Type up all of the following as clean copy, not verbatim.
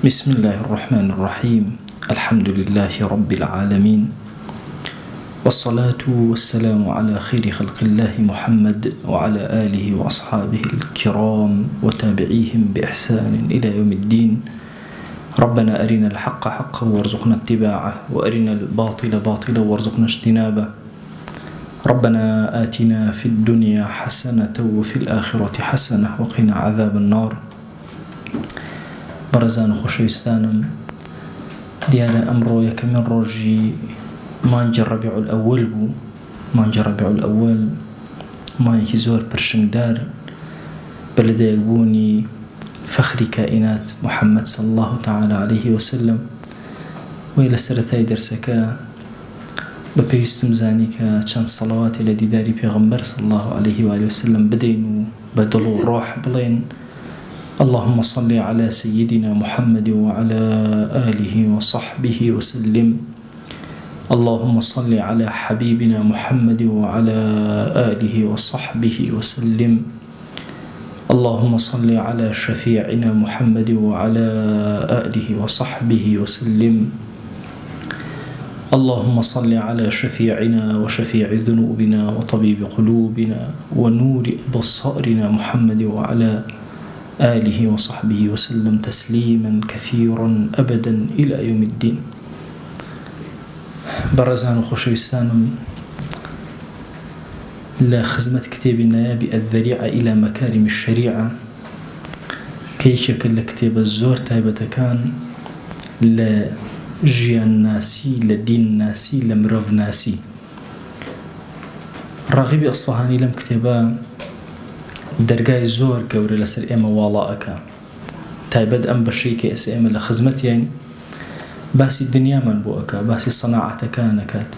بسم الله الرحمن الرحيم. الحمد لله رب العالمين، والصلاة والسلام على خير خلق الله محمد وعلى آله وأصحابه الكرام وتابعيهم بإحسان إلى يوم الدين. ربنا أرنا الحق حقا وارزقنا اتباعه، وأرنا الباطل باطلا وارزقنا اجتنابه. ربنا آتنا في الدنيا حسنة وفي الآخرة حسنة وقنا عذاب النار. بەڕێزان و خۆشەویستانم، دیارە ئەمڕۆ یەکەمین ڕۆژی مانگی ڕەبیع الأول بوو. مانگی ڕەبیع الأول مانگێکی زۆر پرشنگدار بە لەدایکبوونی فەخری کائینات محەممەد صلی الله تعالی عليه وسلم. وی لە سەرەتای دەرسەکە بە پێویستم زانی کە چەند سەڵەواتی لە دیداری پێغەمبەر صلی الله عليه وآله وسلم بدەین و بە دڵ و ڕۆح بڵێن: اللهم صل على سيدنا محمد وعلى آله وصحبه وسلم. اللهم صل على حبيبنا محمد وعلى آله وصحبه وسلم. اللهم صل على شفيعنا محمد وعلى آله وصحبه وسلم. اللهم صل على شفيعنا وشفيع ذنوبنا وطبيب قلوبنا ونور أبصارنا محمد وعلى آله وصحبه وسلم تسليما كثيرا أبدا إلى يوم الدين. بەڕێزان و خۆشەویستانم، لە خزمەت کتێبی نایابی الذەریعە إلى مەکارم الشەریعە کە یەکێکە لە کتێبە زۆر تایبەتەکان لە ژیان ناسی، لە دین ناسی، لە مرۆڤ ناسی. ڕاغیبی ئەسفەهانی لەم کتێبە دەرگای زۆر گەورە لەسەر ئێمە واڵائەکە، تایبەت ئەم بەشەی کە ئێمە لە خزمەتیان باسی دنیامان بۆ ئەکا، باسی سەناعەتەکان ئەکات،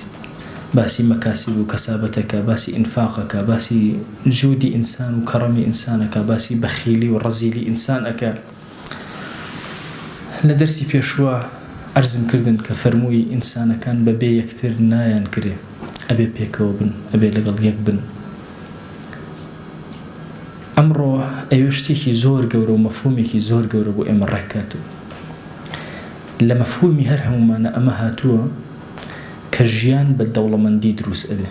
باسی مەکاسب و کەسابەتەکە، باسی ئینفاقەکە، باسی جوودی ئینسان و کەڕەمی ئینسانەکە، باسی بەخیلی و ڕەزیلی ئینسانەکە. لە دەرسی پێشوە عەرزم کردن کە فەرمووی ئینسانەکان بەبێ یەکتر نایان کرێ، ئەبێ پێکەوە بن، ئەبێ لەگەڵ یەک بن. ئەمڕۆ ئەوێ شتێکی زۆر گەورە و مەفهومێکی زۆر گەورە بۆ ئێمە ڕێککاتوە. لە مەفهومی هەر هەمومانە ئەمە هاتووە کە ژیان بە دەوڵەمەندی دروست ئەبێ.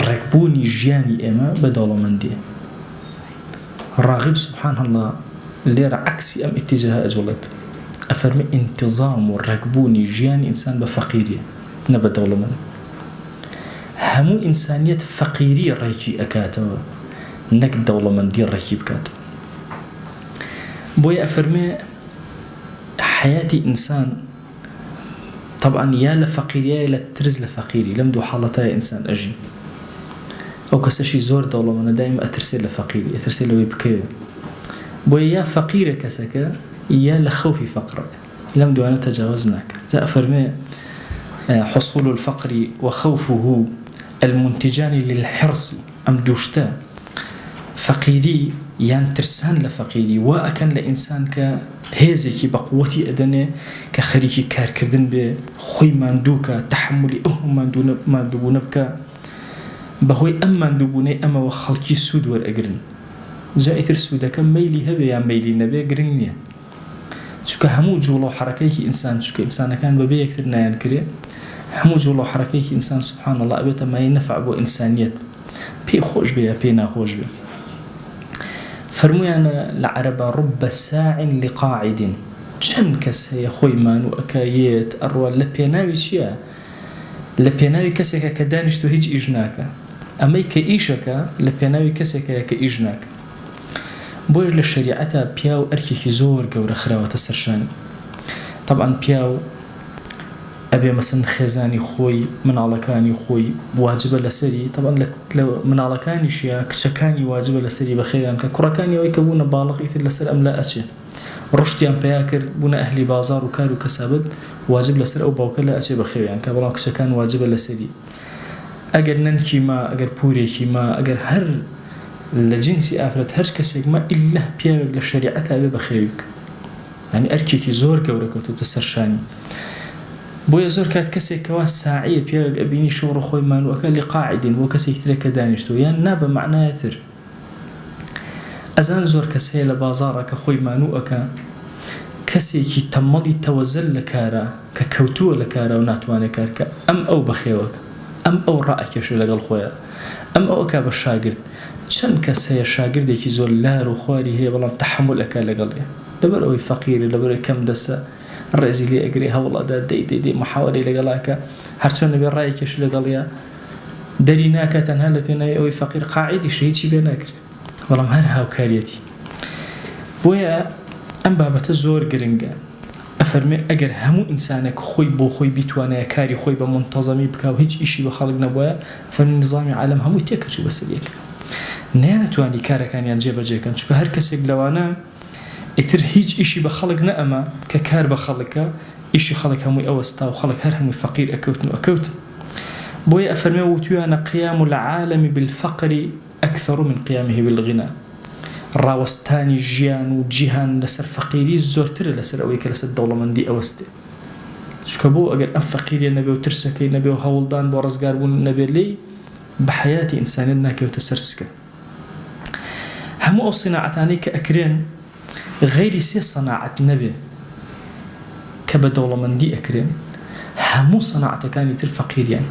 ڕێکبوونی ژیانی ئێمە بە دەوڵەمەندیە. ڕاغب سبحان الله لێرە عەکسی ئەم ئیتیجاهە ئەجوڵێت، ئەفەرمێ ئینتیزام و ڕێکبوونی ژیانی ئینسان بە فەقیریە، نە بە دەوڵەمەند. هەموو ئینسانیەت فەقیری ڕێکی ئەکاتەوە، نەک دەوڵەمەندی ڕێکی بکاتەوە. بۆیە ئەفەرمێ حیاتی ئینسان طبعا یا لە فەقیریە لە ترس لە فەقیری، لەم دوو حاڵەتایە ئینسان ئەژی. ئەو کەسەشی زۆر دەوڵەمەندە دائیم ئەترسێت لە فەقیری، ئەترسێت لەوەی بکەوێت. بۆیە یا فەقیرە کەسەکە یا لە خەوفی فەقرە، لەم دوانە تەجاوز ناکە. جا ئەفەرمێ حصول الفقر وخوفه المنتجان للحرص. ئەم دووشتە فەقیری یان ترسان لە فەقیری وا ئەکەن لە ئینسان کە هێزێکی بە قووەتی ئەدەنێ کە خەریکی کارکردن بێ، خۆی ماندووکە، تەحملی ئەو ماندووبوونە بکە. بەهۆی ئەم ماندووبوونەی ئەمەوە خەڵکی سوود وەرئەگرن. جا ئیتر سوودەکە مەیلی هەبێ یان مەیلی نەبێ گرنگ نییە، چونکە هەموو جوڵە و حەرەکەیەکی ئینسان، چونکە ئینسانەکان بەبێ یەکتر نایان کرێ، هەموو جوڵە و حەرەکەیەکی ئینسان سبحان الله ئەبێتە مای نەفع بۆ ئینسانیەت، پێی خۆش بێ یا پێی ناخۆش بێ. فەرموویانە لە عەرەبە ڕب ساع لقاعد، چەند کەس هەیە خۆی مانوو ئەکایێت ئەڕوا لە پێناوی چییە؟ لە پێناوی کەسێکە کە دانیشتۆ هیچ ئیش ناکە. ئەمەی کە ئیشەکە لە پێناوی کەسێکەیە کە ئیش ناکە. بۆیە لە شەریعەتە پیا و ئەرکێکی زۆر گەورە خراوەتە سەرشانی. طبعا پیا و ئەبێ مەسەن خێزانی خۆی، مناڵەکانی خۆی واجبە لەسەری، طبعا لە مناڵەکانیشیە کچەکانی واجبە لەسەری بەخێویان کە، کوڕەکانی ئەوەی کە بوونە باڵغ ئیتر لەسەر ئەم لا ئەچێ، ڕشتیان پیا کرد، بوونە ئەهلی بازار و کار و کەسابەت، واجب لەسەر ئەو باوکە لا ئەچێ بەخێویان کە، بەڵام کچەکان واجبە لەسەری. ئەگەر نەنکی ما، ئەگەر پورێکی ما، ئەگەر هەر لە جنسی ئافرەت هەر کەسێک ما ئیلا پیاوێک لە شەریعەتا بێ بەخێوی بکە. یعنی ئەرکێکی زۆر گەورە کەوتوتە سەرشانی. بۆیە زۆر کات کەسێک کەوا ساعیە پیاوێک ئەبینی شەوڕە خۆی مانووەکە لقاعدین، بۆ کەسێک ترە کە دانیشتۆ یان نا بە معنایەتر. ئەزان زۆر کەس هەیە لە بازاڕە کە خۆی مانوو ئەکە، کەسێکی تەمەڵی تەوەزەل لە کارە کە کەوتووە لە کارە و ناتوانێت کارکە ئەم ئەو بەخێوەکە ئەم ئەو ڕائەکێشە لەگەڵ خۆیان ئەم ئەو ئەکا بە شاگرد چەند کەس هەیە شاگردێکی زۆر لار و خواری هەیە بەڵام تەحمل ئەکا لەگەڵێ لەبەر ئەوەی فەقیرە لەبەر کەم دەسە ڕێزی لێ ئەگرێ هەوڵەدا دەی محاوەرەی لەگەڵاکە هەرچۆن نەبێ ڕایەکێش لەگەڵیە دەری ناکە تەنها لە پێناوی ئەوەی فەقیر قاعیدیش هیچی بێ ناکرێت بەڵام هەر هاوکاریەتی بۆیە ئەم بابەتە زۆر گرنگە ئەفەرمێ ئەگەر هەموو ئینسانێک خۆی بۆ خۆی بیتوانێت کاری خۆی بە منتەزەمی بکە و هیچ ئیشی بە خەڵک نەبووە فەرمی نظامی عالەم هەمووی تێکەچوو بەسەریەک نەیانەتوانی کارەکانیان جێبەجێکەن چونکە هەر کەسێک لەوانە ئیتر هیچ ئیشی بە خەڵک نەئەمە کە کار بە خەڵکە ئیشی خەڵک هەمووی ئەوەستا و خەڵک هەر هەمووی فەقیر ئەکەوتن و ئەکەوتن بۆیە ئەفەرمێ وتویانە قیام العالم بالفقر أكثر من قيامه بالغنى ڕاوەستانی ژیان و جیهان لەسەر فەقیری زۆرترە لەسەر ئەوەی کە لەسەر دەوڵەمەندی ئەوەستێ چونکە بۆ ئەگەر ئەم فەقیریە نەبێ و ترسەکەی نەبێ و هەوڵدان بۆ ڕزگاربوون نەبێ لێی بە حەیاتی ئینسانیت ناکەوتە سەر سکە هەموو ئەو سناعەتانەی کە ئەکرێن غەیری سێ سەناعەت نەبێ کە بە دەوڵەمەندی ئەکرێن هەموو سەناعەتەکانی تر فەقیریان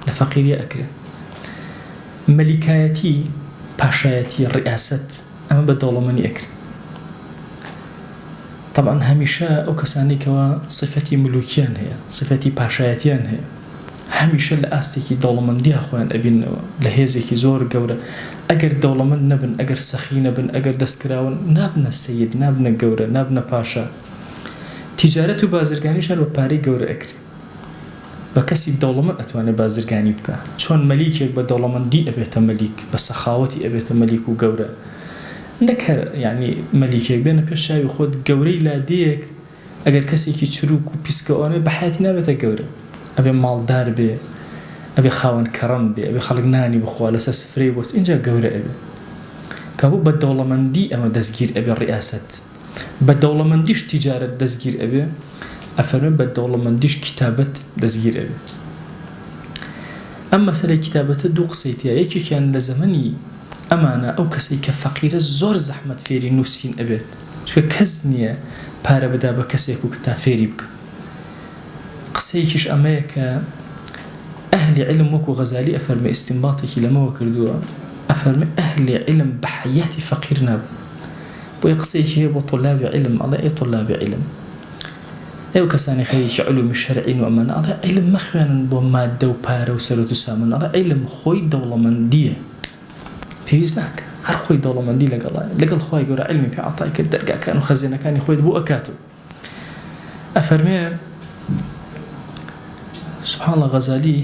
لە فەقیریە ئەکرێن مەلیکایەتی پاشایەتی ڕیاست ئەمە بە دەوڵەمەندی ئەکرێن طبعا هەمیشە ئەو کەسانی کەوا صفەتی ملوکیان هەیە صفەتی پاشایەتیان هەیە هەمیشە لە ئاستێکی دەوڵەمەندیە خۆیان ئەبینەوە لە هێزێکی زۆر گەورە ئەگەر دەوڵەمەند نەبن ئەگەر سەخی نەبن ئەگەر دەستکراون نابنە سەید نابنە گەورە نابنە پاشا تیجارەت و بازرگانیشان بە پارەی گەورە ئەکرێ بە کەسی دەوڵەمەند ئەتوانێت بازرگانی بکە چۆن مەلیکێک بە دەوڵەمەندی ئەبێتە مەلیک بە سەخاوەتی ئەبێتە مەلیک و گەورە نەکەر یعنی مەلیکێک بێنە پێش چاوی خۆت گەورەی لادەیەک ئەگەر کەسێکی چروک و پیسکەوانێ بە حیاتی نابێتە گەورە ئەبێ ماڵدار بێ ئەبێ خاوەن کەڕەم بێ ئەبێ خەڵک نانی بخوا لەسەر سفرەی بۆست اینجا گەورە ئەبێ کە بوو بە دەوڵەمەندی ئەمە دەستگیر ئەبێ ڕیاست بە دەوڵەمەندیش تیجارەت دەستگیر ئەبێ ئەفەرمێ بە دەوڵەمەندیش کتابەت دەستگیر ئەبێ ئەم مەسەلەی کتابەتە دوو قسەی تیا یەکێکیان لە زەمەنی ئەمانە ئەو کەسەی کە فەقیرە زۆر زەحمەت فێری نووسین ئەبێت چونکە کەس نییە پارە بدا بە کەسێک و کتاب فێری بکە قسەیەکیش ئەمەیە کە ئەهلی علم وەکو غەزالی ئەفەرمێ ئیستینباطێکی لەمەوە کردووە ئەفەرمێ ئەهلی علم بە حەیاتی فەقیر نابوو بۆیە قسەیەکی هەیە بۆ طلابی علم ئەڵێ ئێ طلابی علم ئێوە کەسانی خەریکی علومی شەرعین و ئەمانە ئەڵێ علم مەخوێنن بۆ مادە و پارە و سەرۆت و سامان ئەڵێ علم خۆی دەوڵەمەندیە پێویست ناکە هەر خۆی دەوڵەمەندی لەگەڵ خوای گەورە علمی پێ عەتای کرد دەرگاکان و خەزینەکانی خۆیت بۆ ئەکاتەوە ئەفەرمێ سبحان الله غەزالی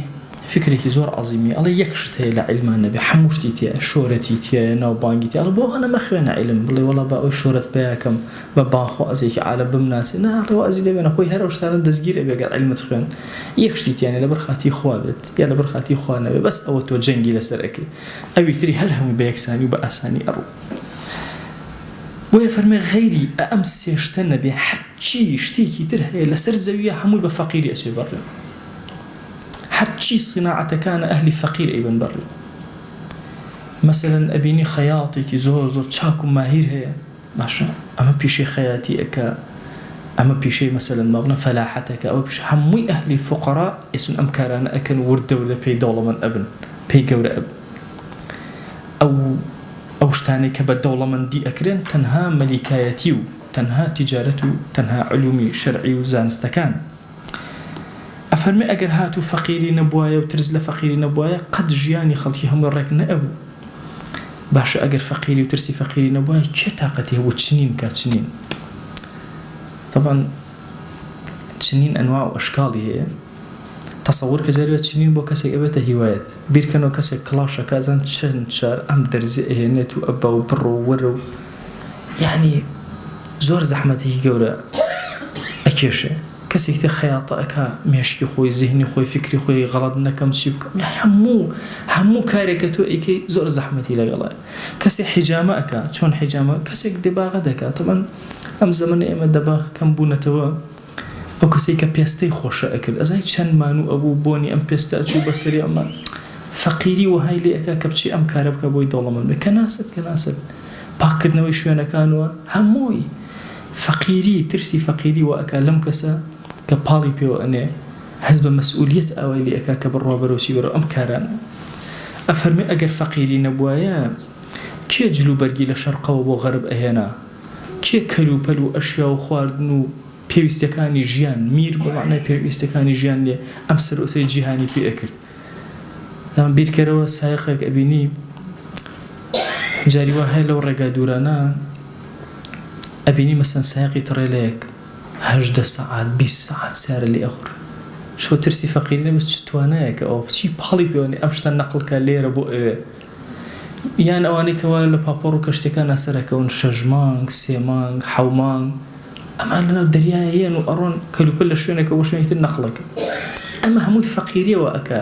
فکرێکی زۆر عەزیمی ئەڵێ یەک شت هەیە لە علمان نەبێ هەموو شتی تایە شۆرەتی تایە ناوبانگی تایە ئەڵێ بۆ ئەنە مەخوێنە علم بڵێ وەڵا بە ئەوی شۆرەت پێیاکەم بە باخوازێکی عالەم بمناسی نا ئەڵێ وازی لێبێنە خۆی هەر ئەو شتانە دەستگیر ئەبێ ئەگەر علمت خوێن یەک شتی تیانێ لەبەر خاتی خوا بێت یا لەبەر خاتی خوا نەبێ بەس ئەوە تۆ جەنگی لەسەر ئەکەی ئەوی تری هەر هەمووی بە یەکسانی و بە ئاسانی ئەڕوو بۆیە فەرمێ غەیری ئەم سێ شتە نەبێ هەرچی شتێکی تر هەیە لەسەر زەویە هەمووی بە فەقیری ئەچێ بەڕێ هەرچی صناعەتەکانە ئەهلی فەقیر ئەیبن بەڕێ مەسەلەن ئەبینی خەیاڵێکی زۆر زۆر چاک و ماهیر هەیە باشە ئەمە پیشەی خەیاتی ئەکا ئەمە پیشەی مەسەلەن مەبڵە فەلاحەتەکە ئەوە پیش هەمووی ئەهلی فوقەرا ئێسن ئەم کارانە ئەکەن وردە وردە پێی دەوڵەمەند ئەبن پێی گەورە ئەبن ئەو شتانەی کە بە دەوڵەمەندی ئەکرێن تەنها مەلیکایەتی و تەنها تیجارەت و تەنها علومی شەرعی و زانستەکان ئەفەرمێ ئەگەر هاتوو فەقیری نەبوایە و ترس لە فەقیری نەبوایە قەت ژیانی خەڵکی هەموو ڕێک نەئەبوو باشە ئەگەر فەقیری و ترسی فەقیری نەبوایە کێ تاقەتی هەبوو چنین کات چنین طبعا چنین ئەنواع و ئەشکاڵی هەیە تەسەوور کە جارێ چنین بۆ کەسێک ئەبێتە هیوایەت بیرکەنەوە کەسێک کڵاشەکە ئەزان چەند چار ئەم دەرزی ئەهێنێت و ئەبا و بڕ و وەرە و یعنی زۆر زەحمەتێکی گەورە ئەکێشێ کەسێک تر خەیاڵتە ئەکا مێشکی خۆی زیهنی خۆی فکری خۆی غەڵەت نەکەم چی بکەم هەموو کارێکە تۆ ئەیکەی زۆر زەحمەتی لەگەڵە کەسێک حیجامە ئەکا چۆن حیجامە کەسێک دەباغە دەکات طبعاً ئەم زەمەنە ئێمە دەباغ کەم بوونەتەوە ئەو کەسێک کە پێستەی خۆشە ئەکرد ئەزای چەند مان و ئەبوو بۆنی ئەم پێستە ئەچوو بەسەری ئەمە فەقیری وهای لێ ئەکا کە بچی ئەم کارە بکە بۆی دەوڵەمەند بێ کە ناست پاکردنەوەی شوێنەکانەوە هەمووی فقيري ترسي فقيري وأكا لم كسا كبالي بيو أني حزب مسؤولية أولي أكا كبروا بروسي برو أمكاران أفرمي أجر فقيري نبوايا كي جلو برقي لشرق وغرب أهنا كي كلو بلو أشياء وخواردنو پێویستەکانی ژیان میر بەمعنای پێویستەکانی ژیان لێ ئەم سەرۆسەی جیهانی پێ ئەکرد بیرکەرەوە سایقێک ئەبینی جاری وا هەیە لەو ڕێگا دوورانە ئەبینی مەسەن سایقی تڕێلەیەک 18 ساعات 20 ساعات سیارە لێ ئەخور شۆ ترسی فەقیری نەبێت چ توانایەکە ئەو بچی پاڵی پێوەنی ئەم شتە نەقڵکە لێرە بۆ ئەوێ یان ئەوانەی کەوا لە پاپۆڕ و کەشتەکان ئەسەرەکەون 6 مانگ 3 مانگ 7 مانگ ئەمان لەناو دەریایە هێن و ئەڕۆن کەلوپەل لە شوێنێکە بۆ شوێنێکتر نەقڵەکە ئەمە هەمووی فەقیریەوە ئەکا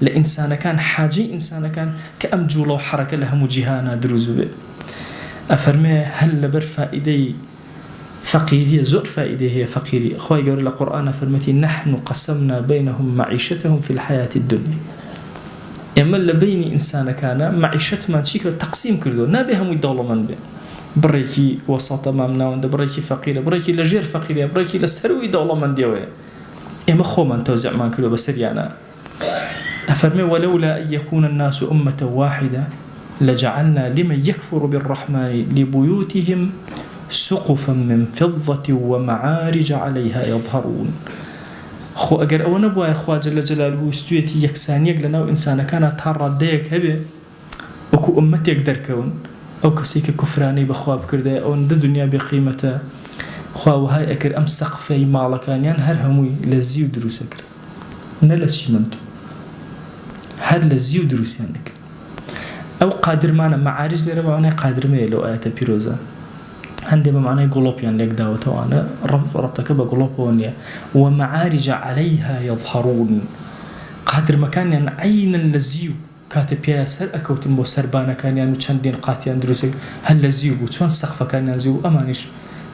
لە ئینسانەکان حاجەی ئینسانەکان کە ئەم جوڵە و حەرەکە لە هەموو جیهانە دروست ببێ ئەفەرمێ هەل لەبەر فائیدەی فقيرية زور فائدة هي فقيرية خوي قال القرآن فرمتي نحن قسمنا بينهم معيشتهم في الحياة الدنيا إما اللي بين إنسان كان معيشة ما تشيك تقسيم كردو نابهم الدولة من بين بريكي وسط مامنا وند بريكي فقيرة بريكي لجير فقيرة بريكي لسروي دولة من ديوه إما خو من توزع ما كردو بسريانا أفرمي ولولا أن يكون الناس أمة واحدة لجعلنا لمن يكفر بالرحمن لبيوتهم سقفا من فضة ومعارج عليها يظهرون خو اگر او نبوا يا اخوا جل جلاله استويتي يكسانيك لنا وانسان كان تهرى ديك هبه وكو امتك دركون او كسيك كفراني بخوا بكرده او ند دنيا بقيمته خوا وهاي اكر ام سقفي مالكان ين هر هموي لزيو دروسك نلسي منتو هر لزيو دروسينك او قادر معنا معارج لربعنا قادر ما لو ايات بيروزا عندي بمعنى قلوبيان لك داوته أنا ربطك بقلوبونيا ومعارج عليها يظهرون قادر مكان يعني عين لزيو كاتب يا سر أكوتن بو سربانا كان يعني وشندين قاتيان دروسي هل لزيو بو شون سقفة كان ينزيو أمانيش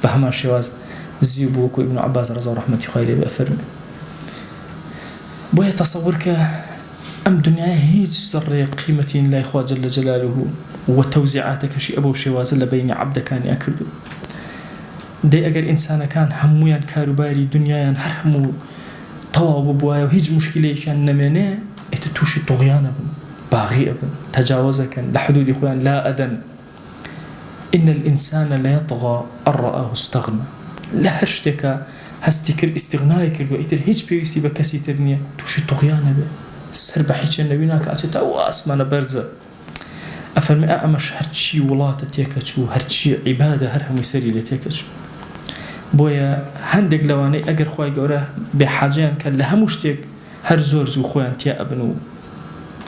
بهما شواز زيو بوكو ابن عباس رضي الله رحمة خيري بأفرمي بو يتصورك أم دنيا هيج سر قيمتين لا إخوة جل جلاله وتوزيعاتك شيء أبو شواز اللي بين عبد كان يأكله دي أجر إنسان كان همويا كاروباري دنيا هر همو طواب بوايا وهيج مشكلة كان نمناه اتتوشي طغيانا باغي ابن تجاوزك لحدود إخوان لا أدن إن الإنسان لا يطغى أن رآه استغنى لا هرشتك هستكر استغنائك الوئتر هيج بيوستي بكسي ترنيا توشي طغيانا به سربا حيث النبيناك أتتا واسمنا برزة أفرمي أمش هرشي ولاتا تيكتشو هرشي عبادة هرهم يسري لتيكتشو بويا هندق لواني أقر خواهي قوله بحاجان كان لهموشتك هر زورزو خوان تيا أبنو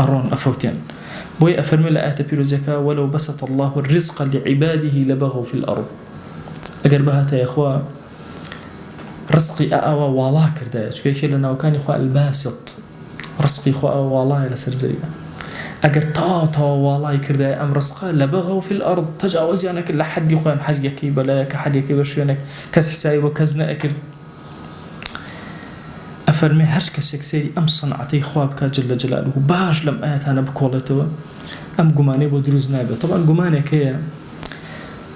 أرون أفوتين بويا أفرمي لآت بيروزكا ولو بسط الله الرزق لعباده لبغوا في الأرض أقر بهاتا يا أخوة رزقي أأوى والله كردايا شكيكي لنا وكان إخوة الباسط رزقي إخوة والله لسر زريقا أجر طاطا والله كرده أم رزقه لبغوا في الأرض تجاوز يعني كل حد يخوان حد يكي بلاك حد يكي برشونك كز حسابي وكزنا أكل أفرمي هرش كسكسيري أم صنعتي خوابك جل جلاله باش لم آيات أنا بقولته أم قماني بدروز نابه طبعا قماني كيا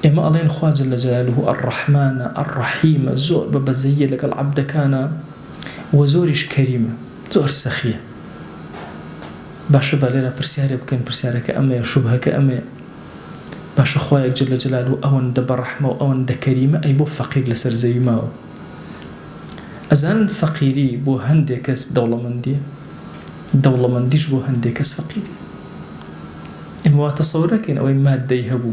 إما الله خوا جل جلاله الرحمن الرحيم زور ببزي لك العبد كان وزورش كريمة زور سخية باشا باليرا برسياري بكن برسيارك أمي شبهك أمي باشا خوايك جل جلاله أون دب الرحمة وأون دا كريمة أي بو فقير لسر زي ماو أزان فقيري بو هندكس دولة من ديش بو هندكس فقيري إما تصورك إن أوي مادة يهبو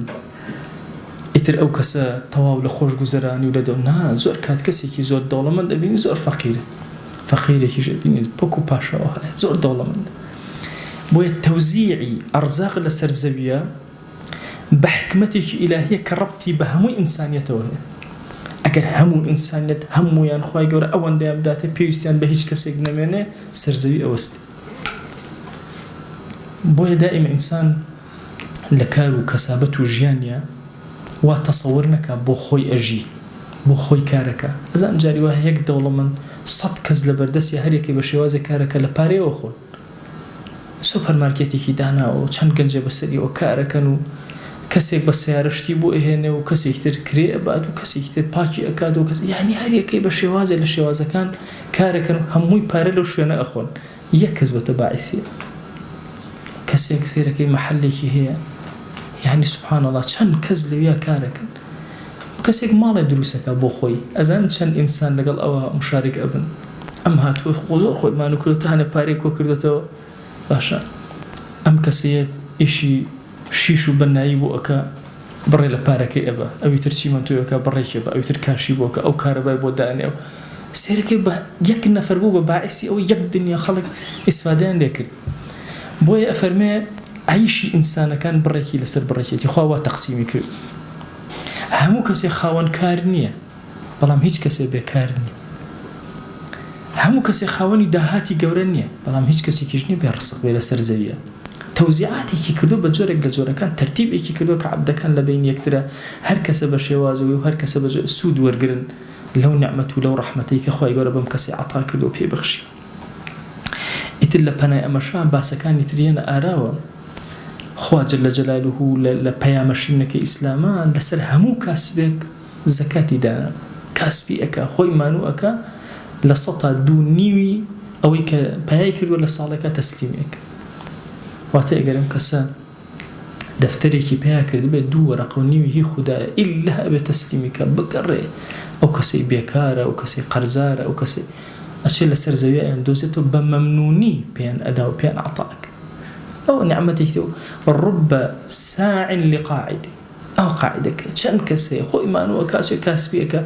إتر أو كسا طواب لخوش جزراني ولدو نا زور كات كسي كي زور دولة من أبيني زور فقيرة هيج أبيني بوكو باشا وهلا زور دولة من بويا توزيعي أرزاق لسر زبيا بحكمتك إلهية كربتي بهمو إنسانيته أجر همو إنسانيت همو يان خواهي قورا أوان ديام داته بيوستيان بهيج كسيق نمينه سر زبيا أوستي بويا دائما إنسان لكارو كسابته جيانيا وتصورنك بو خوي أجي بو خوي كاركا أزان جاري وهي يك دولة من صد كز لبردسي هريكي بشيوازي كاركا لباري وخول سوبر ماركتي كي دانا و چند گنجه بسري و كاركن و کەسێک بە سیارەشتی بۆ ئەهێنێ و کەسێکتر کرێ ئەبات و کەسێکتر پاکی ئەکات و کەس یعنی هەر یەکەی بە شێوازێ لە شێوازەکان کارەکەن و هەمووی پارە لەو شوێنە ئەخۆن یەک کەس بەتە باعیسیە کەسێک سێرەکەی مەحەلێکی هەیە یعنی سبحان الله چەند کەس لەویا کارەکەن کەسێک ماڵێ دروستەکە بۆ خۆی ئەزان چەند ئینسان لەگەڵ ئەوە مشارێک ئەبن ئەم هاتووە زۆر خۆیمان و کردو هەنە پارەی کۆ کردوێتەوە باشە ئەم کەسەیەت ئیشی شیش و بەنایی بۆ ئەکە بڕێ لە پارەکەی ئەبە ئەوی تر چیمان توێکە بڕێکی بە ئەوی تر کاشی بۆکە ئەو کارەبای بۆ دانێ و سێرەکەی بە یەک نەفەر بوو بە باعیسی ئەو یەک دنیا خەڵک ئیسفادەیان لێ کرد بۆیە ئەفەرمێ عیشی ئینسانەکان بڕێکی لەسەر بڕێکێتی خوا وا تەقسیمی کرد هەموو کەسێک خاوەن کار نییە بەڵام هیچ کەسێ بێکار نییە هەموو کەسێک خاوەنی داهاتی گەورە نییە بەڵام هیچ کەسێکیش نییە بێ ڕسق بێ لەسەر زەویە تەوزیعاتێکی کردو بە جۆرێک لە جۆرەکان تەرتیبێکی کردو کە عەبدەکان لە بین یەکترە هەر کەسە بە شێوازەوەی و هەر کەسە بە سوود وەرگرن لەو نعمەت و لەو ڕەحمەتەی کە خوای گەورە بەم کەسێ عەتا کردو و پێبەخشی ئیتر لە پەنای ئەمەشان باسەکانی تریەنە ئاراوە خوا جەل جەلالوه لە پەیامەشینەکەی ئیسلامە لەسەر هەموو کاسبێک زەکاتی دانا کاسبی ئەکا خۆی مانوو ئەکا لە 102.5 ئەوەی کە پەیای کردووە لە ساڵێکە تەسلیمێک واتە ئەگەرم کەسە دەفتەرێکی پیا کرد بێت 2 وەرەقە و نیوی هی خوددایە ئیلا ئەبێت تەسلیمیکە بگەڕێ ئەو کەسەی بێکارە ئەو کەسەی قەرزارە ئەو کەسەی ئەچێ لەسەر زەویایان دۆزێتەوە بە مەمنونی پێیان ئەدا و پێیان عەتاک ئەو نعمەتێکی ڕب ساع لقاعد ئەو قاعدەکە چەند کەسەیە خۆی مانووە کاسێ کاسبیەکە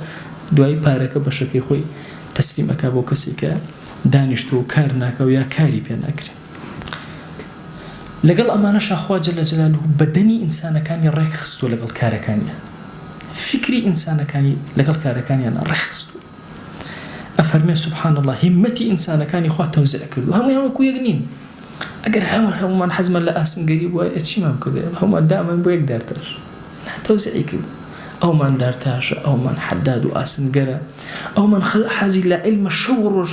دوای پارەکە بەشەکەی خۆی تەسلیمەکە بۆ کەسێکە دانیشتووە و کار ناکە و یا کاری پێ ناکرێت لەگەڵ ئەمانەشا خوا جەل جەلالوه بەدەنی ئینسانەکانی ڕێکخستووە لەگەڵ کارەکانیان فکری ئینسانەکانی لەگەڵ کارەکانیان ڕێکخستووە ئەفەرمێ سبحان الله هیمەتی ئینسانەکانی خوا تەوزیع کردو هەموویان وەکو یەک نین ئەگەر هەمومان حەزمان لە ئاسنگەری بووە چیمان کردێ هەمومان دامان بۆ یەک دارتاش تەوزیعی کرد ئەومان دارتاشە ئەومان حەداد و ئاسنگەرە ئەومان حەزی لە عیلمە شەو ڕۆژ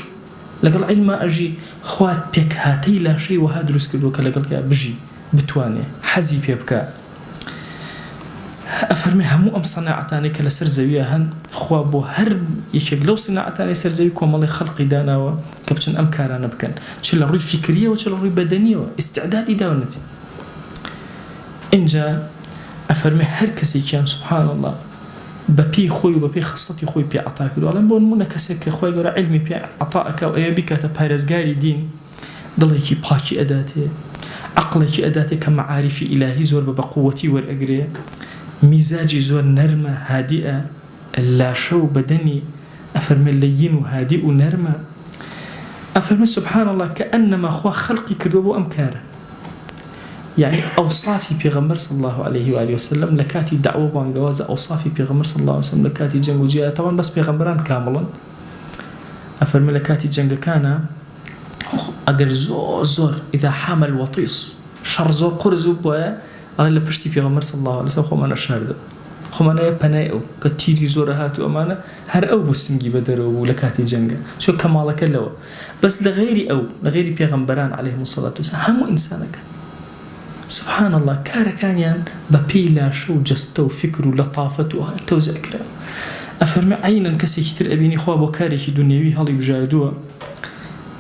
لەگەڵ عیلمە ئەژی خوات پێک هاتەی لاشەی وەها دروست کردووە کە لەگەڵ بژی بتوانێ حەزی پێ بکە ئەفەرمێ هەموو ئەم سەناعەتانەی کە لەسەر زەویە هەن خوا بۆ هەر یەکێک لەو سەناعەتانەی سەر زەوی کۆمەڵی خەڵقی داناوە کە بچن ئەم کارانە بکەن چ لە ڕووی فیکریەوە چ لە ڕووی بەدەنیەوە ئیستعدادی داونەتی اینجا ئەفەرمێ هەر کەسێکیان سبحان الله بەپی خۆی و بەپی خستەتی خۆی پێ عەتا کردو ئەڵێن بۆ نمونە کەسێک کە خوای گەورە عیلمی پێ عەتا ئەکا و ئەوە بیکاتە پارێزگاری دین دڵێکی پاکی ئەداتێ عەقڵێکی ئەداتێ کە مەعارفی ئیلاهی زۆر بە قووەتی وەرئەگرێ میزاجی زۆر نەرمە هادیئە لاشە و بەدەنی ئەفەرمێ لەین و هادی و نەرمە ئەفەرمێ سبحان الله کەئەنەما خوا خەڵقی کردووە بۆ ئەم کارە يعني أوصافي پیغمبر صلى الله عليه وآله وسلم لكاتي دعوة وانجوازة أوصافي پیغمبر صلى الله عليه وسلم لكاتي جنگ وجيا طبعا بس پیغمبران كاملا أفرمي لكاتي جنگ كان أجر زور إذا حامل وطيس شر زور قرز وبويا أنا لبشتي پیغمبر صلى الله عليه وسلم خو أنا شارد خو أنا بنايو كتيري زورهات وأمانة هر أو بسنجي بدر ولكاتي جنگ شو كمالك لو بس لغيري پیغمبران عليهم الصلاة والسلام هم إنسانك سبحان الله كاركانيان ببيلا شو جستو فكر ولطافة توزع كرا أفرمي عينا كسي كتير أبيني خواب وكاريكي دنيوي هالي بجاردوه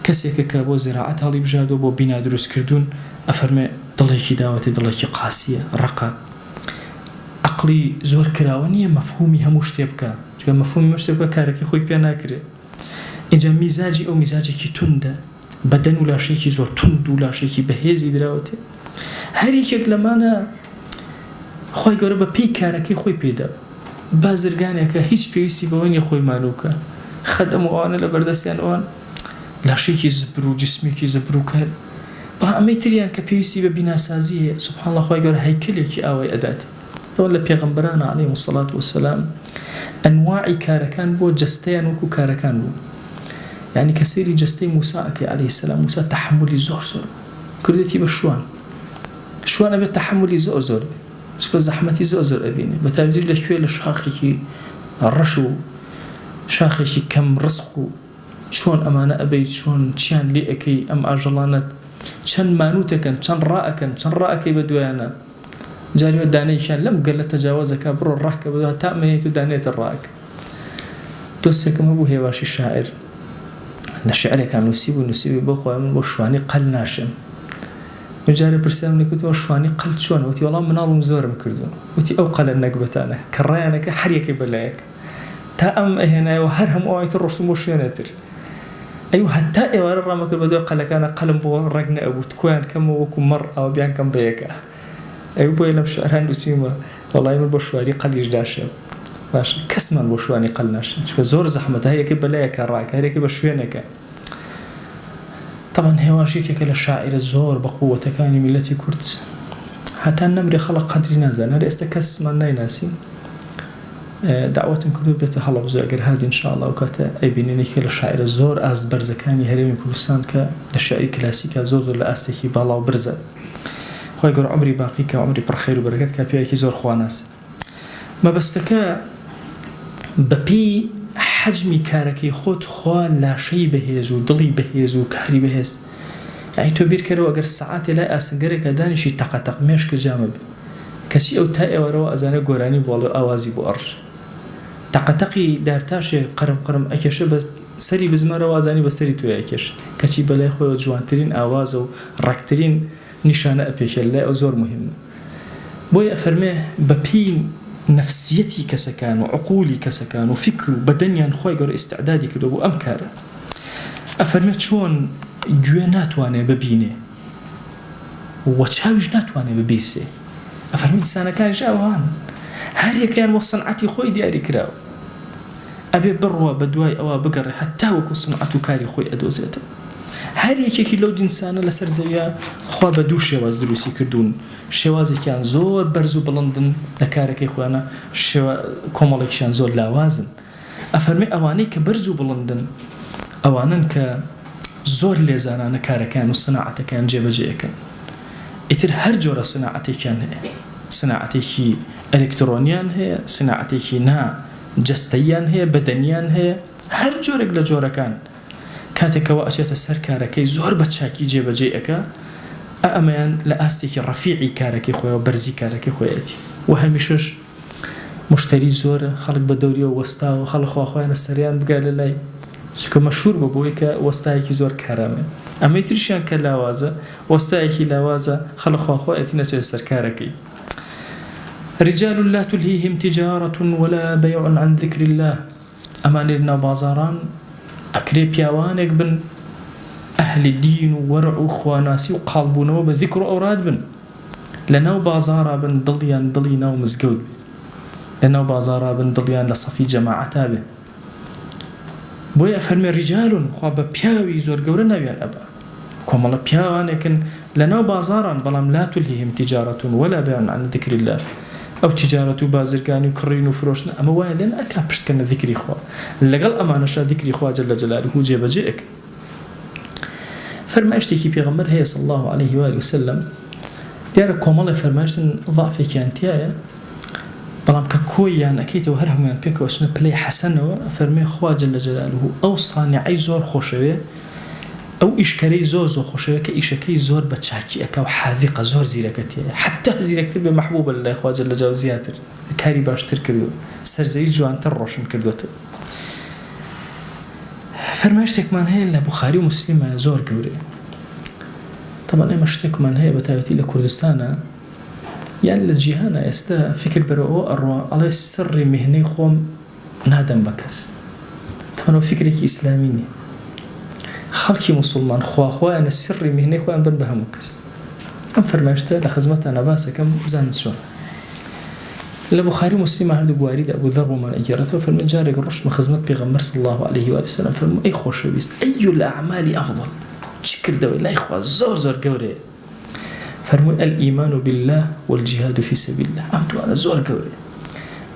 كسي كابو زراعات هالي بجاردوه بو بنا دروس كردون أفرمي ضليكي داوتي ضليكي قاسية رقا عقلي زور كراوانية مفهومي هموش تيبكا شو مفهومي مش تيبكا كاركي خوي بيانا كري إنجا مزاجي أو مزاجي كي تنده بدن ولا شيء زور تند ولا شيء بهيزي دراوتي هەر یەکێک لەمانە خۆی گەورە بە پێی کارەکەی خۆی پێدا بازرگانێکە هیچ پێویستی بەوە نیە خۆی مانووکە خەدەم و ئەوانە لە بەردەستیان ئەوان لاشێکی زبر و جسمێکی زبر و کار بەڵام ئەمەی تریان کە پێویستی بە بیناسازی هەیە سبحان الله خۆی گەورە هەیکەلێکی ئاوای ئەدات ئەوە لە پێغەمبەرانە عەلەیهیمو الصەلاة وەسسەلام ئەنواعی کارەکان بۆ جەستەیان وەکو کارەکان بوو یعنی کە سەیری جەستەی موسا ئەکەی عەلەیهی السەلام موسا تەحملی زۆر کردێتی بە شوان أبي تحملي زوزر سكو زحمتي زوزر أبيني بتابزي لشوي لشاخي رشو شاخي كم رزقو شون أمانة أبي شون شان لي أكي أم أجلانت شان مانوتكن شان رأكن بدويانا جاري وداني كان لم قال تجاوزك برو الركب بدها تأمه تدانيت الراك دوستك ما بوه واشي الشاعر أن الشعر كان نسيب بخوا من وشواني قل ناشم وجاري برسامني كنت وشواني قل شون وتي والله منالهم زورم كردون وتي أوقل النقبتانا كرايانك حريك بلايك تأم هنا وهرهم أوعيت الرسم وشيناتر أيوة حتى إيوار الرامك البدو قال كان قلم بو رقنا أبو تكوان كم وكم مرة وبيان كم بيكا أيوة بو يلم شعران نسيما والله من بوشواني قل يجداشم باش كسمان بوشواني قل ناشم شو زور زحمة هي كي بلايك الراك هي كي بشوينك طبعا هواشيك كلا الشاعر الزور بقوة كان ملتي كرد حتى النمر خلق قدر نازل هذا استكس من نايناسين دعوتهم كردو بيت حلب زاجر هذه إن شاء الله وكاتا أي بيني كلا الشاعر الزور أز برزكاني هرمي كردستان كالشاعر كلاسيكا زوزو لأستكي بالا وبرزة خوي يقول عمري باقي كعمري برخير وبركات كابيا كي زور خواناس ما بستكا ببي حجمي كاركي خود خوان لا شيء بهيز ودلي بهيز وكاري بهيز يعني تبير كرو أجر ساعات لا أسنجرك دانشي تقطق مش كجامب كسي أو تاء وروا أزانة جوراني بولو أوازي بؤر تقطقي دارتاش قرم أكيش بس سري بزمارة وازاني بسري توي أكيش كسي بلاي خوي جوانترين أوازو ركترين نشانة أبيش لا أزور مهم بوي أفرمه ببين نفسيتي كسكان وعقولي كسكان وفكر وبدنيا خوي قر استعدادي كده وأمكاره أفرمت شون جوانات وانا ببينه وتشاوج ناتوانه ببيسه أفرمت إنسان كان جاوان هاري كان وصنعتي خوي دياري كراو أبي بروا بدواي أو بقر حتى وكو صنعته كاري خوي أدوزيته هاري كي لو إنسان لسر زيا خوا بدو شواز دروسي كردون شوازي كان زور برزو بلندن لكاركي خوانا كومالك كان زور لاوازن أفرمي أواني كبرزو بلندن أوانن كزور ليزانا كاركان وصناعته كان جيبجي كان إتر هر جورة صناعتي كان هي صناعتي إلكترونيان هي صناعتي نا جستيان هي بدنيان هي هر جورك لجورة كان كاتك وأشياء السر كاركي زور بتشاكي جيبجي أكا أمان لأستيك رفيعي كاركي خويا وبرزي كاركي خوياتي وهمشش مشتري زور خلق بدوري ووستا وخلق خويا السريان بقال لي شكو مشهور ببويك وستايكي زور كرامه أما يترشيان كلاوازة وستايكي لاوازة خلق خوياتي نشي سر كاركي رجال لا تلهيهم تجارة ولا بيع عن ذكر الله أمان لنا بازاران أكري بياوانك بن أهل الدين وورع وخواناسي وقلبنا وبذكر أوراد بن لناو بازارا بن ضلينا ومزقود لناو بازارا بن ضليان لصفي جماعة به بويا فرمي رجال خواب بياوي زور قورنا بيان أبا كومالا بياوانك لناو بازارا بلام لا تلهيهم تجارة ولا بيع عن ذكر الله أو تجارة بازرقاني وكرين وفروشنا أما وايا لأن أكابشت كان ذكري خوا لقل أمانشا ذكري خوا جل جلاله جيب جئك فرماشتي بيغمبر هي صلى الله عليه وآله وسلم ديار كومالا فرماشتن ضعفي كانتيايا بلام ككويان أكيد وهرهم يعني بيك واسنا بلاي حسن فرمي خوا جل جلاله أو صانعي زور خوشوية أو إشكاري زور خوشوية كإشكي زور بتشاكي أكا وحاذقة زور زيركتي حتى زيركتي بمحبوب الله خوا جل جلاله زياتر كاري باشتر كردو سرزي جوان تروشن كردوتو فرماشتك من هي البخاري ومسلم زور قوري طبعا أنا مشتك من هي بتاعتي لكردستان يعني للجهانا يستا فكر برؤو أروى على السر مهني خوم نادم بكس طبعا فكرك إسلاميني خلقي مسلمان خوا أنا السر مهني خوا أنا بنبهمكس أم فرماشته لخزمتها أنا باسا كم زانت شون البخاري مسلم هذا بوارد أبو ذر ومن أجرته فالمجارق الرشد مخزمت بيغمر صلى الله عليه وآله وسلم فالمو أي خوش بيست أي الأعمال أفضل شكر دوي لا إخوة زور قوري فرمو الإيمان بالله والجهاد في سبيل الله أمدو أنا زور قوري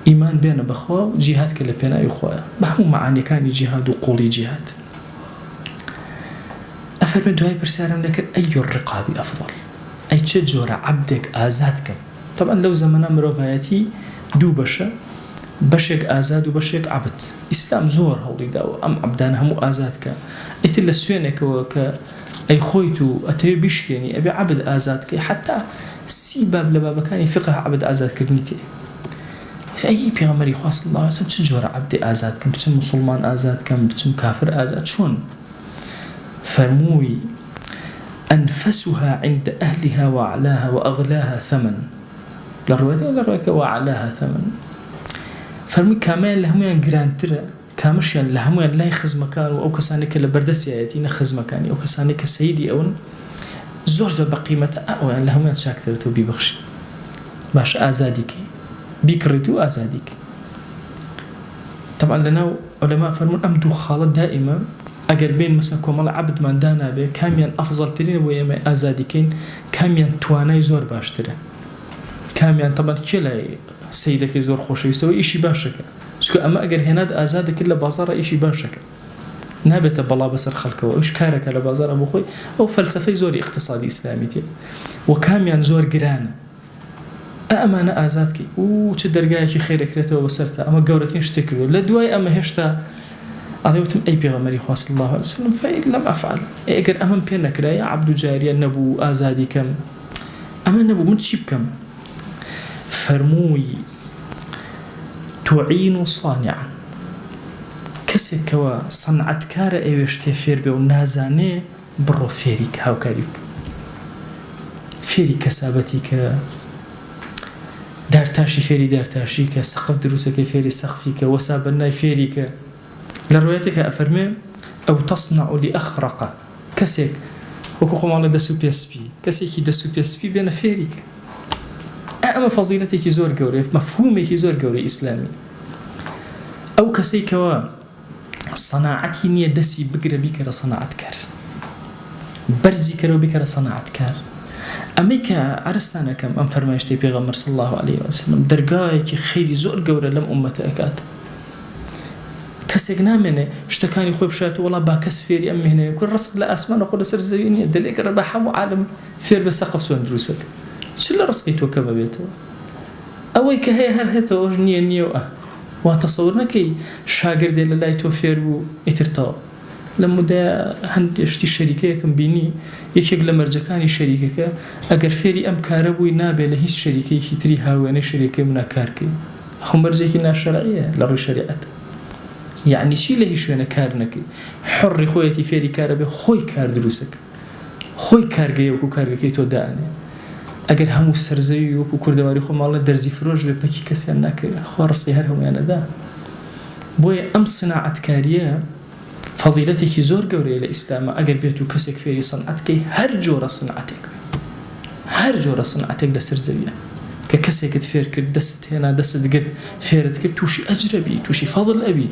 إيمان بين بخوا جهاد كلا بينا يخوة بهم معاني كان جهاد وقولي جهاد أفرمو دواي برسالة لكن أي الرقاب أفضل أي تشجور عبدك آزادك طبعا لو زمنا مروفاياتي دو بشك آزاد وبشك عبد إسلام زور هولي داو أم عبدان همو آزادك إتلا سوينك وك أي خويتو أتي بيشكيني أبي عبد آزادك حتى سي باب لباب كان فقه عبد آزاد كرنيتي أي بيغمري خاص الله سم تجور عبد آزاد كم بتسم مسلمان آزاد كم بتسم كافر آزاد شون فرموي أنفسها عند أهلها وأعلاها وأغلاها ثمن للرواية وأعلاها ثمن فرموي كمان لهم جرانترا كامش يعني لهم لا يخز مكان أو كسانك لبردسياتي نخز مكاني أو كسانك سيدي أو زور بقيمة أو يعني لهم شاكترتو ببخش باش آزادك بيكرتو آزادك طبعا لنا علماء فرمون أمدو خالد دائما أجر بين مثلا كمال عبد من دانا به كاميان أفضل ترين ويا آزادكين كاميان تواناي زور باشتره كاميان طبعا كلا سيدك زور خوش يسوي إشي باشك شكو أما أجر هناد آزادك إلا بازار إشي باشك نابت بالله بسر خلقه وإيش كارك على بازار أبو خوي أو فلسفة زوري اقتصادي إسلامي تي وكاميان زور جرانه أمانة آزادك وتدرجاك خيرك ريته وبصرته أما جورتين اشتكلوا لا دواي أما هشتا عليهم أي بيغمري خاص الله عليه وسلم فإن لم أفعل أجر أمام بينك يا عبد جاري النبو آزادي كم أما النبو متشيب كم فرموي تعين صانعا كسك وصنعت كار أيش تفير به ونازانه برو فيريك هاو كاريك فيري كسابتك دارتاشي فيري دارتاشيك سقف دروسك فيري سقفيك وسابنا فيريك لروايتك أفرمي أو تصنع لأخرق كسيك وكوكو مالا دسو بيسبي كسيكي دسو بيسبي بين فيريك أما فضيلتك زور قوري مفهومك زور قوري إسلامي أو كسيك صناعتي نية دسي بقرة بكرة صناعت كار برزي كرو بكرة صناعت كار أمريكا عرستانا كم أم فرمايشتي بيغمر صلى الله عليه وسلم درجايك خيري زور قورة لم أمتي أكاد كسيك نامنه اشتكاني خوي بشات والله باكس فيري أمي هنا يكون رسق لأسمان أخوة سر زينية دليك رباحة وعالم فير بسقف سوان دروسك شل رسقيتو كما بيتو أويك هي هرهتو أجنية نيوة وتصورنا كي شاقر دي لله يتوفير بو يترتاو لما دا هند اشتي شركة كم بيني يكيق لمرجكاني شركة اگر فيري ام كاربوي نابه لهيش شركة يكتري هاواني شركة منا كاركي هم مرجكي نا شرعية لروي شريعته يعني شي لهيش وانا كارنكي حر خويتي فيري كاربه خوي كار دروسك خوي كارجي وكو كارجي تو داني اگر همو سرزوي وكو كردواري خو مالله درزي فروج لبكي كسي انك خارصي هرهم يعني دا بوي ام صناعة كاريه فضيلتك زور قوري الإسلام أجر بيتو كسك فيري صنعتك هر جورة صنعتك لسر زوية ككسك تفير كرد دست هنا دست قرد فيرت كرد توشي أجربي توشي فضل أبي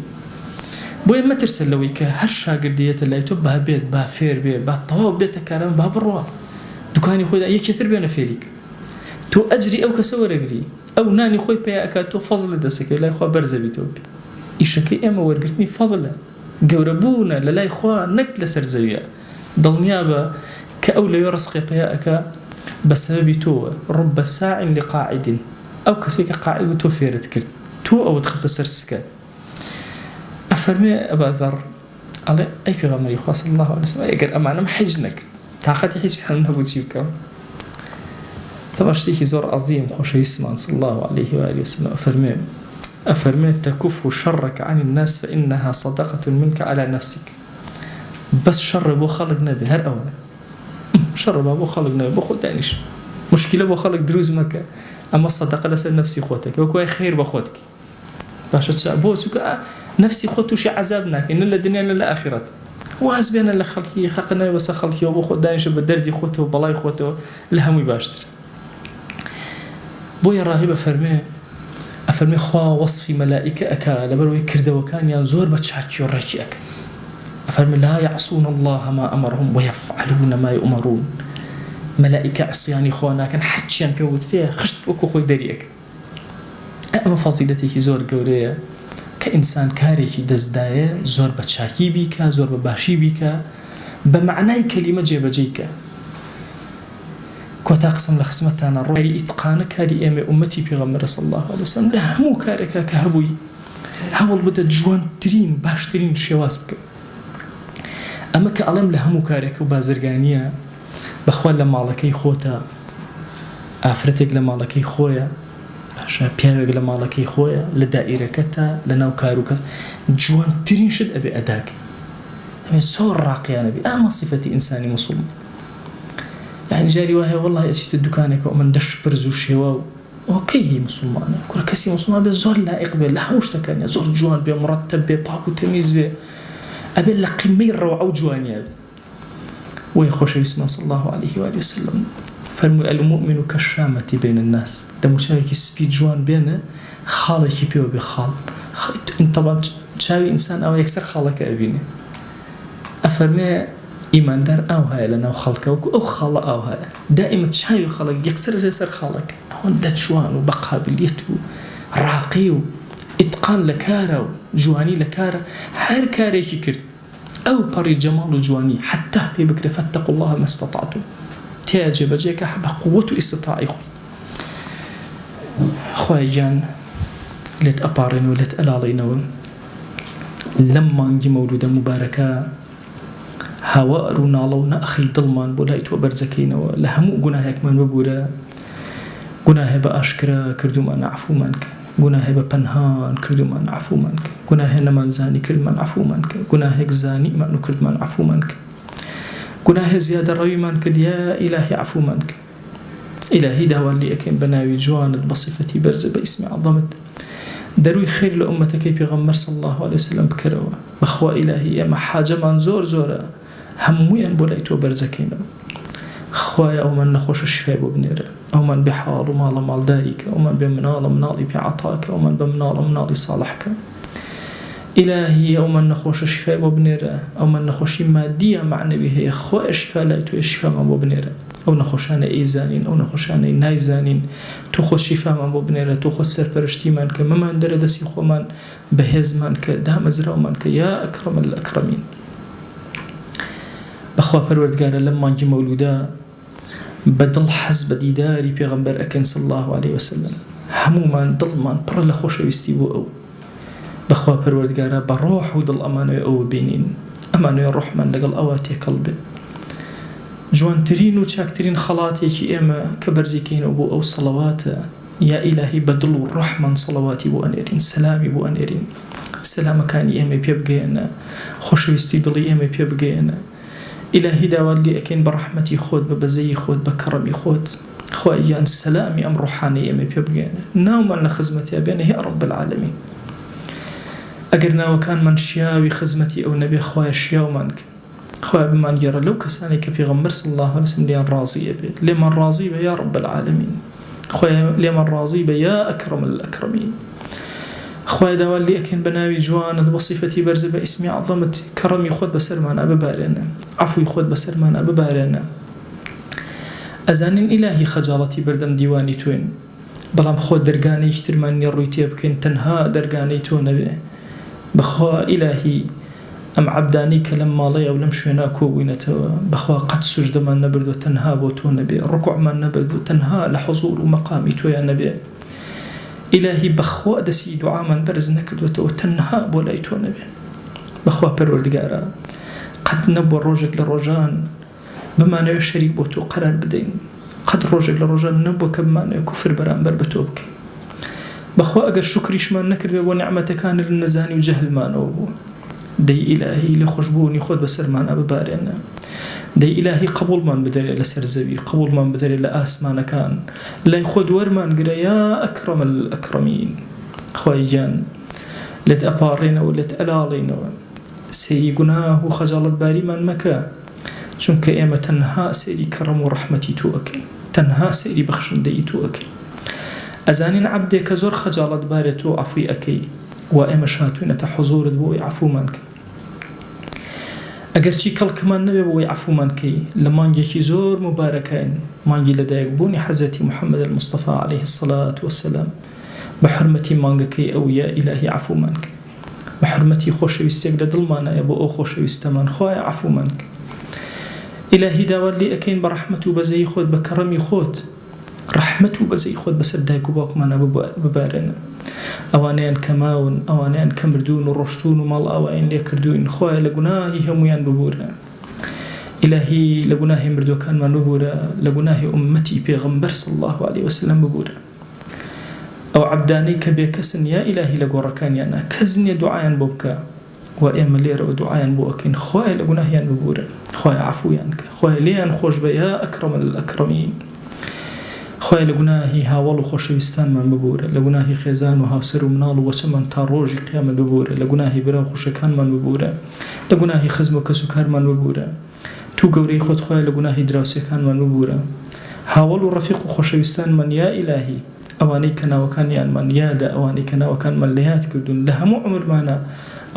بوي ما ترسل لويك هر شاقر ديت اللي يتوب بيت بها فير بيه بها طواب بيت كارم بها بروا دكاني خوي يك يتربينا فيريك تو أجري أو كسور أجري أو ناني خوي بيا أكاتو فضل دسك لا يخوا برزبي توبي إيشكي أما ورقتني فضله جوربونا للاي خوا نكل سرزوية ضل نيابة كأولى يرسق بياءك بسبب تو رب ساع لقاعد أو كسيك قاعد تو فيرت كرت تو أو تخص سرسك أفرمي أبا ذر على أي في غمري خاص الله عليه وسلم يقول أما أنا محجنك طاقتي حج حنا بوجيبك طبعا شتيكي زور عظيم خوش يسمع صلى الله عليه وآله وسلم أفرمي تكف شرك عن الناس فإنها صدقة منك على نفسك بس شر بو خلق نبي هر أولا شر بو خلق نبي بخو دانيش مشكلة بو خلق دروز مكة أما الصدقة لسل نفسي خوتك وكوي خير بخوتك باشا تشعبو سوك نفسي خوتو شي عذابناك إن لا دنيا لا آخرت وحسبنا اللي خلقي خلقنا بس خلقي وبخو دانيش بدردي خوتو وبلاي خوتو لهمي باشتر بو يا راهبة أفرمي خوا وصفي ملائكة أكا لبروي كرده وكان ينزور بتشاكي ورشي أكا أفرمي لا يعصون الله ما أمرهم ويفعلون ما يؤمرون ملائكة عصياني خوانا كان حرشيان بيوتريا خشت وكو خوي داريك أما فضيلتك زور قورية كإنسان كاريكي دزداية زور بتشاكي بيكا زور بباشي بيكا بمعنى كلمة جيبجيكا كوتا قسم لخصمتنا روي إتقان كاري أمي أمتي بيغمر صلى الله عليه وسلم لهمو كاركا كهبوي هاول بدأ جوان ترين باش ترين شواز بك ئەمە کە ئەڵێم لە هەموو کارێک و بازرگانیە بەخوا لە ماڵەکەی خۆتە، ئافرەتێک لە ماڵەکەی خۆیە، پاشا پیاوێک لە ماڵەکەی خۆیە، لە دائیرەکەتە، لە ناو کار و کەس جوانترین شت ئەبێ ئەداکەی، ئەمێ زۆر ڕاقیانە بێ. ئەمە سیفەتی ئینسانی موسڵمان. یعنی جاری وایە وەڵڵاهی ئەچیتە دوکانێکە ئەو من دەش پرز و شێوە و ئۆکەی هی موسڵمانە، کوڕە کەسی موسڵمان بێ زۆر لائق بێ، لە هەموو شتەکانە زۆر جوان بێ، مڕەتەب بێ، پاک و تەمیز بێ، ئەبێ لە قیمەی ڕەوعە و جوانیە بێ. وەی خۆشەویستمان صلی الله عليه وآله وسلم فەرمووی المؤمن كالشامة بين الناس، دەموچاوێکی سپی جوان بێنە خاڵێکی پێوە بێ. خاڵ طبعا چاوی ئینسان ئەوە یەکسەر خاڵەکە ئەبینێ. ئەفەرمێ ئیماندار ئاو هەیە لە ناو خەڵکە وەکو ئەو خاڵە ئاو هەیە، دائیمە چاوی خەڵک یەکسەر لەسەر خاڵەکە، ئەوەندە جوان و بە قابلیەت و ڕاقی و ئیتقان لە کارە و جوانی لە کارە، هەر کارێکی کرد ئەو پەڕی جەماڵ و جوانی حتا پێ بکرێ فاتقوا الله ما استطعتم، تێ جێبەجێکە بە قووەت و ئیستطاعی خۆی. خوای گیان لێت ئەپاڕێن و لێت ئەلاڵێنەوە لەم مانگی مەولودە مبارەکە هاوار و ناڵە و نەخەی دڵمان بۆ لای تۆ بەرزەکەینەوە، لە هەموو گوناهێکمان ببوورە، گوناهێ بە ئاشکرا کردومان عەفومان کە، گوناهێ بە پەنهان کردومان عەفومان کە، گوناهێ نەمانزانی کردمان عەفومان کە، گوناهێک زانیمان و کردمان عەفومان کە، گوناهێ زیادە ڕەویمان کرد یا ئیلاهی عەفومان کە. ئیلاهی داوان لێ ئەکەین بە ناوی جوانت بە صیفەتی بەرزە بە ئیسمی عەظەمت دەروی خێر لە ئومەتەکەی پێغەمبەر صلی الله عليه وسلم بکەرەوە. بەخوا ئیلاهی ئێمە حاجەمان زۆر زۆرە، هەموویان بۆ لای تۆ بەرزەکەینەوە. خوایە ئەومان نەخۆشە شفای بۆ بنێرە، ئەومان بێ حاڵ و ماڵە ماڵداریکە، ئەومان بێ مناڵە مناڵی پێ عەتاکە، ئەومان بە مناڵە مناڵی ساڵحکە. ئیلاهی ئەومان نەخۆشە شفای بۆ بنێرە، ئەومان نەخۆشی مادیە معنەوی هەیە، خوایە شفا لای تۆیە شفامان بۆ بنێرە. ئەو نەخۆشانە ئەیزانین، ئەو نەخۆشانەی نایزانین، تۆ خۆ شیفامان بۆ بنێرە، تۆ خۆ سەرپەرشتیمان کە، مەمان دەرە دەستی خۆمان بەهێزمان کە، دامەزراومان کە یا ئەکرەم الئەکرەمین. بەخوا پەروەردگارە لەم مانگی مەولودە بەدڵ حەز بە دیداری پێغەمبەر ئەکەین صلی الله عليه وسلم، هەموومان دڵمان پڕە لە خۆشەویستی بۆ ئەو. بەخوا پەروەردگارە بە ڕۆح و دڵ ئەمانەوێ ئەوە بینین، ئەمانەوێ ڕۆحمان لەگەڵ ئەوە تێکەڵ بێ. جوانترین و چاکترین خەڵاتێکی ئێمە کە بەرزیکەینەوە بۆ ئەو سەڵەواتە، یا ئیلاهی بەدڵ و ڕۆحمان سەڵەواتی بۆ ئەنێرین، سەلامی بۆ ئەنێرین، سەلامەکانی ئێمە پێ بگەێنە، خۆشەویستی دڵی ئێمە پێ بگەێنە. ئیلاهی داوان لێ ئەکەین بە ڕەحمەتی خۆت، بە بەزەیی خۆت، بە کەڕەمی خۆت، خوای گیان سەلامی ئەم ڕۆحانەی ئێمە پێ بگەێنە، ناومان لە خزمەتیا بێنە یا ڕەب العالەمین. ئەگەر ناوەکانمان شیاوی خزمەتی ئەو نەبێ، خوایە شیاومان کە، خوای بمان گێڕە لەو کەسانی کە پێغەمبەر صلی الله عليه وسلم لێیان ڕازیە بێت، لێمان ڕازی بە یا ڕەب العالەمین، خوای لێمان ڕازی بە یا ئەکرەم الئەکرەمین. خوای داوان لێ ئەکەین بە ناوی جوانت بە صیفەتی بەرزە بە ئیسمی عەظەمت کەڕەمی خۆت بەسەرمانە ببارێنە، عەفوی خۆت بەسەرمانە ببارێنە. ئەزانین ئیلاهی خەجاڵەتی بەردەم دیوانی تۆین، بەڵام خۆ دەرگانەیەکی ترمان نییە ڕووی تێ بکەین، تەنها دەرگانەی تۆ نەبێ. بەخوا ئیلاهی ئەم عەبدانەی کە لەم ماڵەیە و لەم شوێنە کۆبووینەتەوە، بەخوا قەت سوژدەمان نەبردووە تەنها بۆ تۆ نەبێ، ڕوکوعمان نەبردووە تەنها لە حوزور و مەقامی تۆیان نەبێ. ئیلاهی بەخوا دەسی دوعامان بەرز نەکردوێتەوە تەنها بۆ لای تۆ نەبێ. بەخوا پەروەردگارە قەت نەبووە ڕۆژێک لە ڕۆژان بمانەوێ شەریک بۆ تۆ قەرار بدەین، قەت ڕۆژێک لە ڕۆژان نەبووە کە بمانەوێ کوفر بەرامبەر بە تۆ بکەین. بەخوا ئەگەر شوکریشمان نەکردوێ بۆ نعمەتەکانت لە نەزانی و جەهلمانەوە بوو، دەی ئیلاهی لە خۆشبوونی خۆت بەسەرمانە ببارێنە، دەی ئیلاهی قبوڵمان بدەرێ لەسەر زەوی، قبوڵمان بدەرێ لە ئاسمانەکان، لای خۆت وەرمان گرە یا ئەکرەم الئەکرەمین. خوای گیان لێت ئەپاڕێنەوە، لێت ئەلاڵێنەوە، سەیری گوناه و خەجاڵەت باریمان مەکە، چونکە ئێمە تەنها سەیری کەڕەم و ڕەحمەتی تۆ ئەکەین، تەنها سەیری بەخشندەی تۆ ئەکەین. ئەزانین عەبدێک کە زۆر خەجاڵەت بارێت تۆ عەفوی ئەکەی، و ئێمە شاتوینەتە حوزورت بۆی عەفومان کە. ئەگەر چی کەڵکمان نەبێ بۆی عەفومان کەی، لە مانگێکی زۆر مبارەکەین، مانگی لەدایک بوونی حەزەتی محەممەد المستەفا عليه الصلاة والسلام، بە حرمەتی مانگەکەی ئەو یا ئیلاهی عەفومان کە، بە حرمەتی خۆشەویستێک لە دڵمانایە بۆ ئەو خۆشەویستەمان، خوایە عەفومان کە. ئیلاهی داوات لێ ئەکەین بە ڕەحمەت و بەزەی خۆت، بە کەڕەمی خۆت، ڕەحمەت و بەزەی خۆت بەسەر دایک و باوکمانە ببارێنە، ئەوانیان کەماون، ئەوانیان کە مردوون و ڕۆشتون و ماڵ ئاوایان لێ کردوین، خوایە لە گوناهی هەمویان ببورە. إلهي لقناه مردو كان ما نبورا لقناه أمتي بيغمبر صلى الله عليه وسلم ببورا أو عبداني كبيكسن يا إلهي لقورا كان يانا كزني دعايا بوكا وإيما ليرا ودعايا بوكين خواهي لقناه يان ببورا خواهي عفو يانك خواهي ليان خوش يا أكرم الأكرمين خواهي لقناهي هاولو خوشوستان من ببورا لقناهي خيزان وهاوسر ومنال وچمان تا روجي قيام ببورا لقناهي برا خوشكان من ببورا لقناهي خزم وكسوكار من ببورا تو قوري خود خواهي لقناهي دراوسيكان من ببورا هاولو رفيق خوشوستان من يا إلهي أواني كنا وكان يان من يادا أواني كنا وكان من ليات كردون لهمو عمر معنا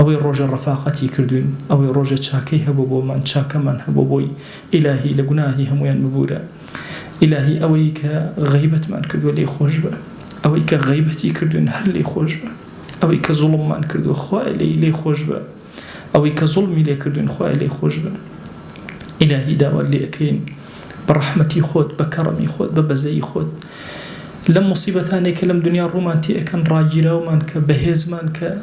أوي روج الرفاقتي كردون أوي روج تشاكي هبوبو من تشاك من هبوبوي إلهي لقناهي همويان ببورا إلهي أويك غيبة من كردو لي خوشبة أويك غيبتي كردون هر لي خوشبة أويك ظلم من كردو خواه لي خوشبة أويك ظلمي لي كردون خواه لي خوشبة إلهي داوال لي أكين برحمتي خود بكرمي خود ببزي خود لم مصيبتاني كلم دنيا رومانتي أكن راجرا ومانك بهز مانك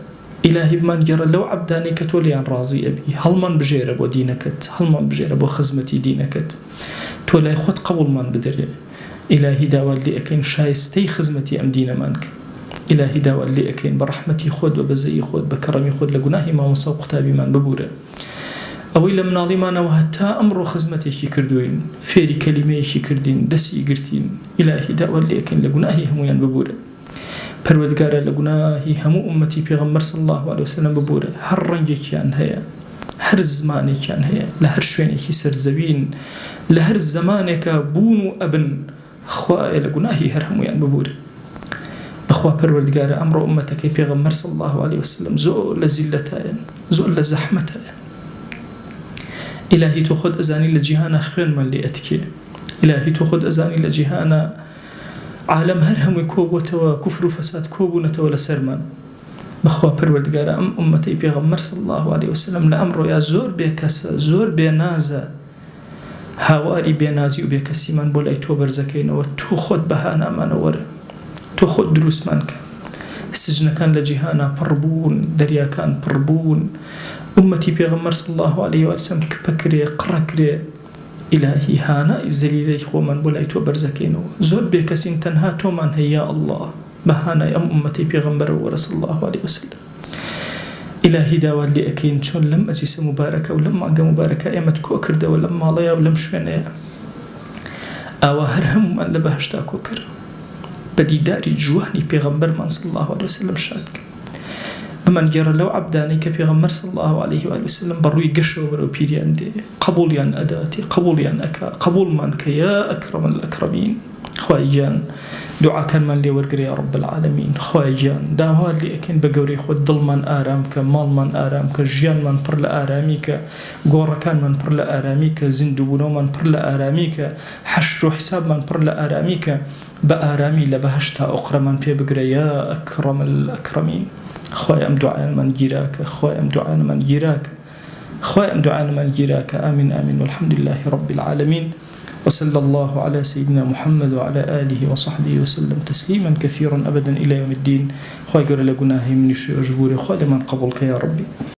إلهي بمان جرى لو عبداني كتولي عن راضي أبي هل من بجيرب ودينكت هل من بجيرب وخزمتي دينكت تولي خود قبول من بدري إلهي داوال لي أكين شايستي خزمتي أم دين مانك إلهي داوال لي أكين برحمتي خود وبزي خود بكرمي خود لقناهي ما وصو قتابي من ببورة أوي لم ناضي مانا وهتا أمر خزمتي شي كردوين فيري كلمة شي كردين دسي قرتين إلهي داوال لي أكين لقناهي همويان ببورة پروردگارا لقناهي همو أمتي پیغمبر صلى الله عليه وسلم ببورة هر رنجكيان هيا هر زمانكيان هيا لهر شوينكي سرزوين لهر زمانك بونو أبن خواه لقناهي هر همويان ببورة بخواه پروردگارا أمر أمتك پیغمبر صلى الله عليه وسلم زول زلتاين زول زحمتاين إلهي تخد أزاني لجهانا خير من لأتكي إلهي تخد أزاني لجهانا عالم هر هموی کوبوتەوە كفر و فساد کۆبوونەتەوە لەسەرمان بەخوا پەروەردگارە ئەم ئومەتەی پێغەمبەر صلی الله عليه وسلم لە ئەمڕۆیا زۆر بێکەسە زۆر بێنازە هاواری بێنازی و بێکەسیمان بۆ لای تۆ بەرزەکەینەوە تۆ خۆت بەهانامانە وەرە تۆ خۆت دروستمان کە سجنەکان لە جیهانا پڕبوون دەریاکان پڕبوون ئومەتی پێغەمبەر صلی الله عليه وسلم کپەکرێ قڕەکرێ إلهي هانا إزليلي خومن بولاي تو برزكينو زود بكسين تنها تومن هيا الله بهانا أم أمتي بيغمبر ورسول الله عليه وسلم إلهي داوال لي أكين شون لم أجيس مباركة ولما أجا مباركة إيمت كوكر دا ولما عليا ولم شوينيا أوا هرهم أن لبهشتا كوكر بدي داري جوهني بيغمبر من صلى الله عليه وسلم شادك بمن جرى لو عبداني كبيغمبر صلى الله عليه وآله وسلم بروي قشو برو بيريان دي قبول يان أداتي قبول يان أكا قبول منك يا أكرم الأكرمين خواهجان دعا كان من لي ورقري يا رب العالمين خواهجان داوال لي أكين بقوري خود ضل من آرامك مال من آرامك جيان من برل آراميك قورا كان من برل آراميك زندوبونو من برل آراميك حشر حساب من برل آراميك بآرامي لبهشتا أقرى من بيبقري يا أكرم الأكرمين خواهي أم دعانا من جيراك خواهي أم دعانا من جيراك خواهي أم دعانا من جيراك آمين آمين والحمد لله رب العالمين وصلى الله على سيدنا محمد وعلى آله وصحبه وسلم تسليما كثيرا أبدا إلى يوم الدين خواهي قرر لقناهي من الشيء أجبوري خواهي من قبلك يا ربي